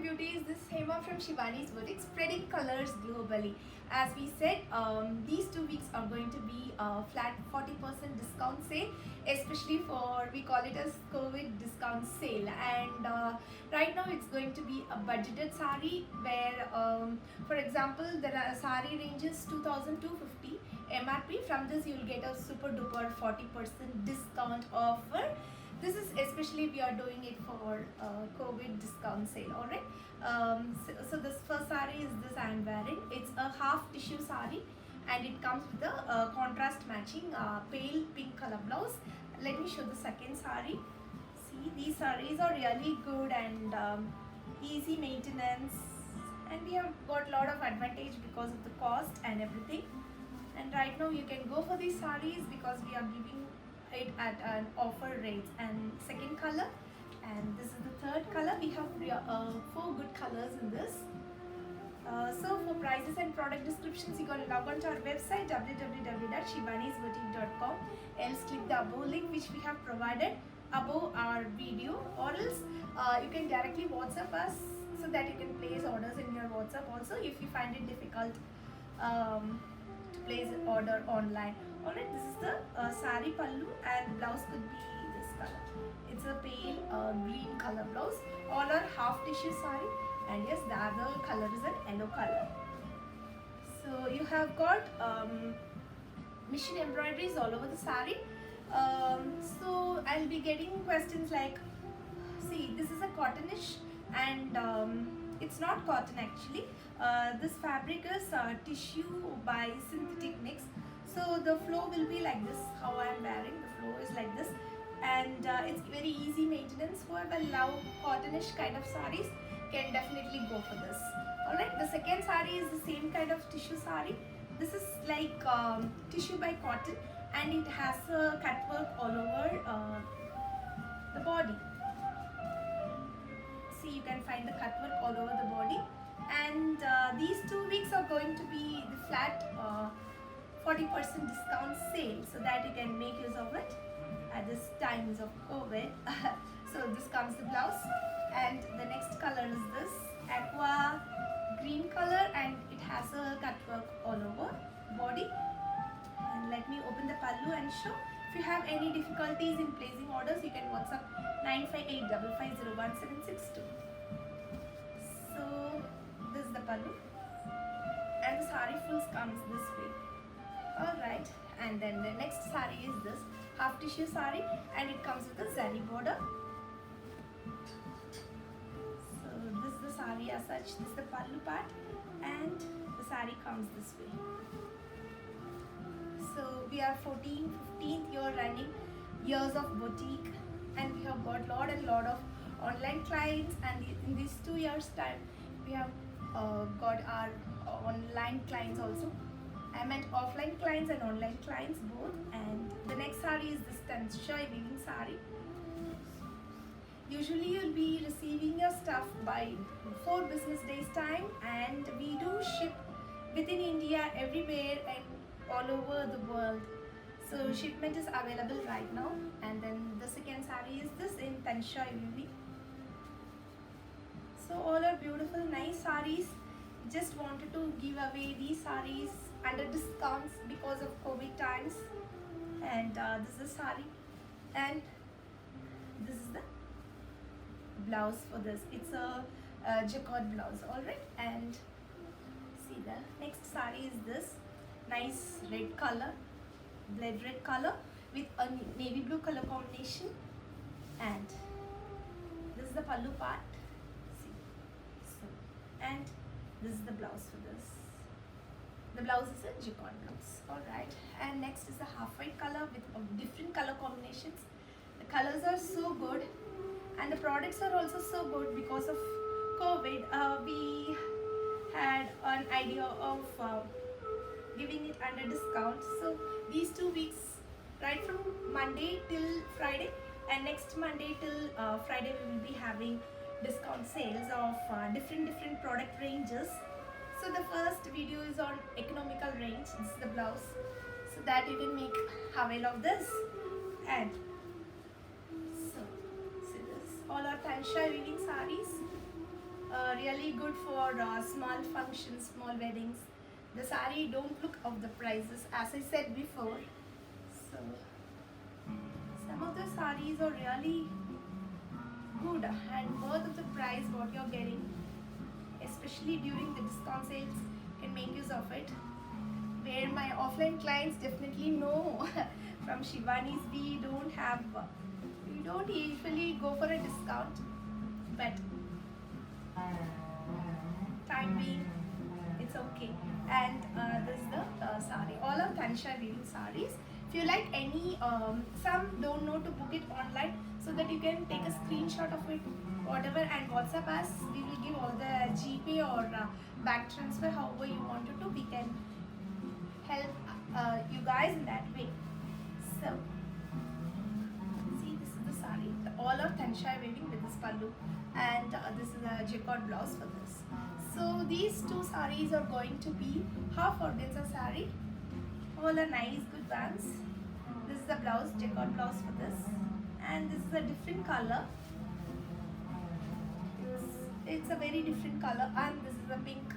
Beauties, this is Hema from Shivani's Boutique, spreading colors globally. As we said, these 2 weeks are going to be a flat 40% discount sale, especially for, we call it as COVID discount sale. And right now it's going to be a budgeted sari where, for example, there are sari ranges 2250 MRP. From this you'll get a super duper 40% discount offer. This is especially we are doing it for COVID discount sale. All right. So this first sari is this I am wearing. It's a half tissue sari, and it comes with a contrast matching pale pink color blouse. Let me show the second sari. See, these saris are really good and easy maintenance, and we have got a lot of advantage because of the cost and everything. And right now you can go for these saris because we are giving it at an offer rate. And second color, and this is the third color. We have four good colors in this. So for prices and product descriptions, you gotta log on to our website www.shivanisboutique.com. Else click the above link which we have provided above our video, or else you can directly WhatsApp us so that you can place orders in your WhatsApp also if you find it difficult to place an order online. Alright, this is the sari pallu, and blouse could be this color. It's a pale green color blouse. All are half tissue sari, and yes, the other color is an yellow color. So you have got machine embroideries all over the sari. So I'll be getting questions like, see, this is a cottonish, and it's not cotton actually. This fabric is tissue by synthetic mix. So the flow will be like this, how I am wearing, the flow is like this, and it's very easy maintenance. Whoever love cottonish kind of saris can definitely go for this. Alright, the second sari is the same kind of tissue sari. This is like tissue by cotton, and it has a cut work all over the body. See, you can find the cut work all over the body. And these 2 weeks are going to be the flat 40% discount sale, so that you can make use of it at this times of COVID. So this comes the blouse, and the next color is this aqua green color, and it has a cut work all over body. And let me open the pallu and show. If you have any difficulties in placing orders, you can WhatsApp 95855011762. So this is the pallu, and the sari fulls comes this way. Alright, and then the next sari is this half tissue sari, and it comes with a zari border. So this is the sari as such. This is the pallu part, and the sari comes this way. So we are 15th year running years of boutique, and we have got lot of online clients, and in these 2 years time we have got our online clients also. I meant offline clients and online clients both. And the next sari is this Tansha weaving sari. Usually you'll be receiving your stuff by 4 business days time, and we do ship within India, everywhere and all over the world. So shipment is available right now. And then the second sari is this in Tansha weaving. So all are beautiful, nice saris. Just wanted to give away these saris under discounts because of COVID times. And this is the sari, and this is the blouse for this. It's a jacquard blouse. Alright, and see, the next sari is this nice red color, blood red color with a navy blue color combination, and this is the pallu part. See, so, and this is the blouse for this. The blouse is a jacquard blouse. Alright, and next is the half white color with different color combinations. The colors are so good, and the products are also so good. Because of COVID, we had an idea of giving it under discount. So these 2 weeks, right from Monday till Friday, and next Monday till Friday, we will be having discount sales of different product ranges. So the first video is on economical range. This is the blouse, so that you can make avail of this. And so see this, all are Tansha weaving saris. really good for small functions, small weddings. The sari don't look of the prices as I said before. So some of the saris are really good and worth of the price what you're getting, especially during the discount sales. Can make use of it. Where my offline clients definitely know from Shivani's we don't usually go for a discount, but time being it's okay. And this is the sari, all of Tanisha weaving saris. If you like any, some don't know to book it online, so that you can take a screenshot of it, whatever, and WhatsApp us. We will give all the GPay or bank transfer, however you wanted to. We can help you guys in that way. So see, this is the sari, all of Tanisha weaving with this pallu, and this is a jacquard blouse for this. So these two saris are going to be half organza sari. All are nice, good ones. This is the blouse, jacquard blouse for this, and this is a different color. It's a very different color, and this is a pink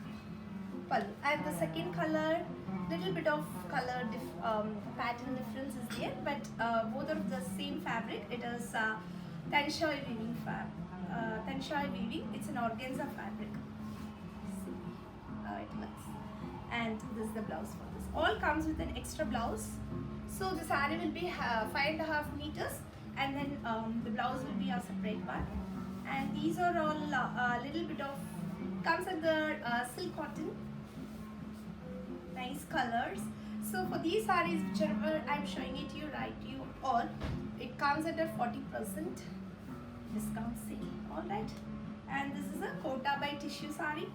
pallu. And the second color, little bit of color pattern difference is there, but both are the same fabric. It is Tanisha weaving Tanisha weaving. It's an organza fabric. See how it looks. And this is the blouse for this. All comes with an extra blouse. So the saree will be 5.5 meters, and then the blouse will be a separate one. And these are all little bit of comes under silk cotton. Nice colors. So for these sarees, whichever I'm showing it to you right, you all, it comes at a 40% discount sale. Alright. And this is a kota by tissue saree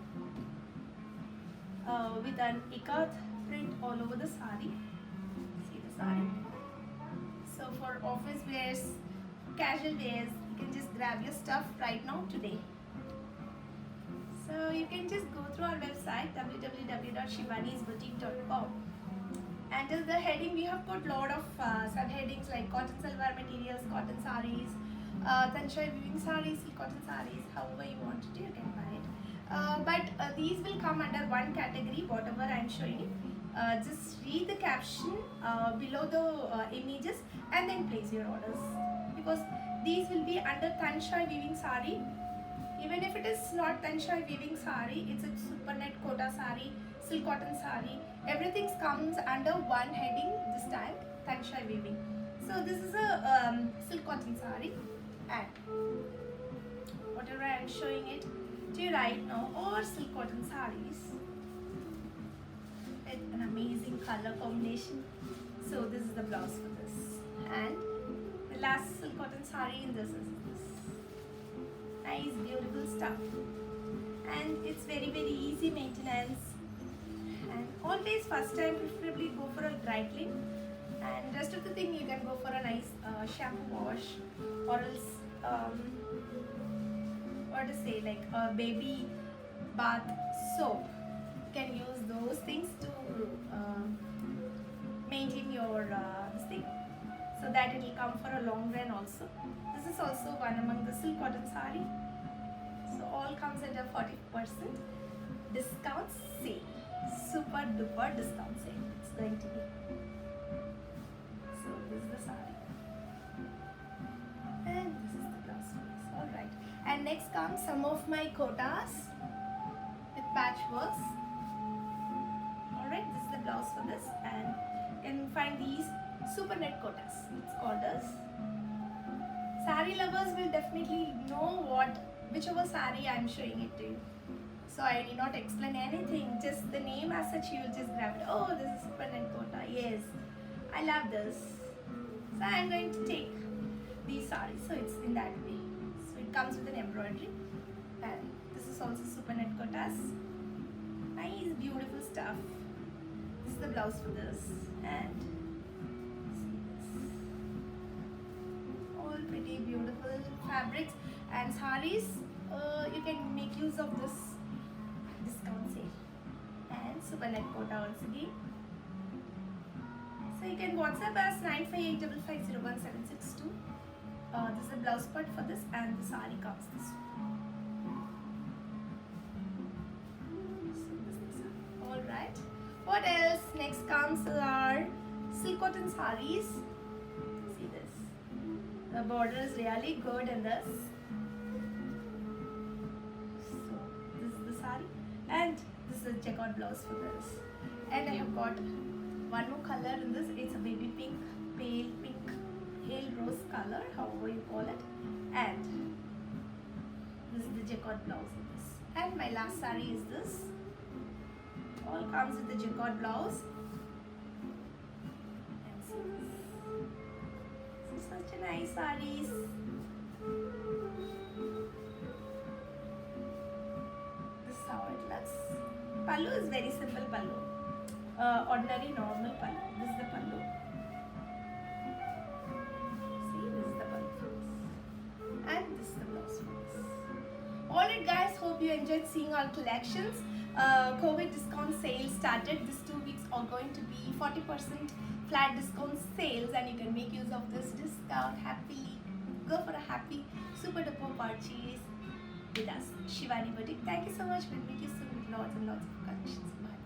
with an ikat print all over the saree. See the saree. So for office wears, casual wears, you can just grab your stuff right now today. So you can just go through our website www.shivanisboutique.com. Under the heading we have put lot of subheadings like cotton salwar materials, cotton sarees, Tanisha weaving sarees, silk cotton sarees, however you want to do, you can buy it. But these will come under one category, whatever I am showing you. Just read the caption below the images and then place your orders, because these will be under Tanisha weaving saree. Even if it is not Tanisha weaving saree, it's a super net kota saree, silk cotton saree. Everything comes under one heading this time, Tanisha weaving. So this is a silk cotton saree, and whatever I am showing it to you right now, or silk cotton sarees. It's an amazing color combination. So this is the blouse for this, and the last silk cotton saree in this is this. Nice, beautiful stuff, and it's very easy maintenance. And always first time preferably go for a dry clean, and rest of the thing you can go for a nice shampoo wash, or else what to say, like a baby bath soap. You can use those things to maintain your this thing, so that it will come for a long run also. This is also one among the silk cotton saree. So all comes at a 40% discount sale. Super duper discount sale it's going to be. So this is the saree, and this is the blouse piece. Alright. And next comes some of my kotas with patchworks. Alright, this is the blouse for this, and you can find these super net kotas. It's called as. Saree lovers will definitely know whichever saree I am showing it to you. So I need not explain anything, just the name as such, you will just grab it. Oh, this is super net kota. Yes, I love this. So I am going to take these sarees. So it's in that way. So it comes with an embroidery, and this is also super net kotas. Nice, beautiful stuff. This is the blouse for this, and see this. All pretty beautiful fabrics and sarees. You can make use of this discount sale, and super net kota also again. So you can WhatsApp us 9585501762. This is a blouse part for this, and the saree comes this way. What else? Next comes our silk cotton sarees. See this. The border is really good in this. So this is the saree, and this is a checkered blouse for this. And I have got one more color in this. It's a baby pink, pale pink, pale rose color, however you call it. And this is the jacquard blouse in this. And my last saree is this. All comes with the jacquard blouse. And see this. So such a nice sarees. This is how it looks. Pallu is very simple pallu. Ordinary normal pallu. This is the pallu. See, this is the pallu for this. And this is the blouse for this. Alright guys, hope you enjoyed seeing our collections. COVID discount sale started. These 2 weeks are going to be 40% flat discount sales, and you can make use of this discount happily. Go for a happy super duper purchase with us, Shivani Boutique. Thank you so much. We'll meet you soon with lots and lots of collections. Bye.